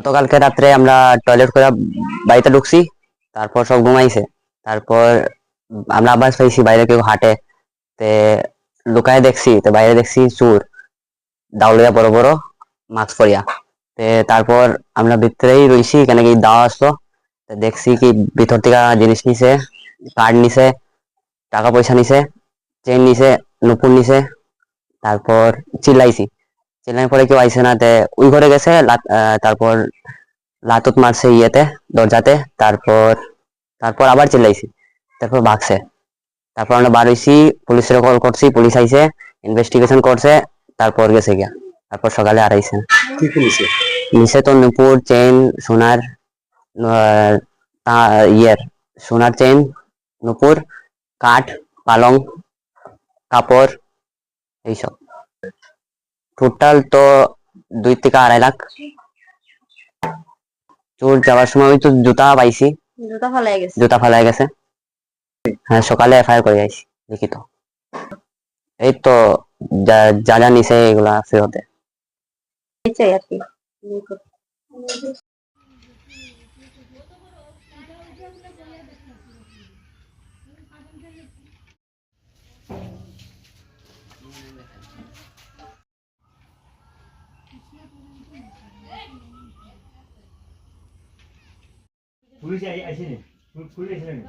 গতকালকে রাত্রে আমরা টয়লেট করে বাড়িতে ঢুকছি, তারপর সব ঘুমাইছে। তারপর আমরা আবার পাইছি বাইরে কেউ হাঁটে, তে লুকায় দেখছি, তো বাইরে দেখছি চোর দাউলিয়া বড় বড় মাস্ক পরিয়া। তারপর আমরা ভিতরেই রইছি, কেন কি দাওয়া আসলো। দেখছি কি ভিতর থেকে জিনিস নিছে, কার্ড নিছে, টাকা পয়সা নিছে, চেন নিছে, নুপুর নিছে। তারপর চিল্লাইছি, চিল্লাই পরে কেউ আইসে না, ওই ঘরে গেছে তারপর লাতুত মারছে ইয়েতে, দরজাতে। তারপর তারপর আবার চিল্লাইছি, তারপর ভাগছে। তারপর আমরা বার হইছি, পুলিশের কল করছি, পুলিশ আইছে, ইনভেস্টিগেশন করছে, তারপর গেছে গিয়া। তারপর সকালে আর আইছে না। নিচে তো নুপুর, চেন, সোনার ইয়ের সোনার চেন, নুপুর, কাঠ, পালং, কাপড়, এইসব। টোটাল তো 2 থেকে 2.5 লাখ। চোর যাওয়ার সময় ওই তো জুতা পাইছি, জুতা ফালাই গেছে। হ্যাঁ, সকালে এফআইআর করে আইছি লিখিত। এই তো যা যা যা নিছে এগুলা ফেরতে। চাই আর কি। পুলিশ আইসেনি, পুলিশ আইসেনি।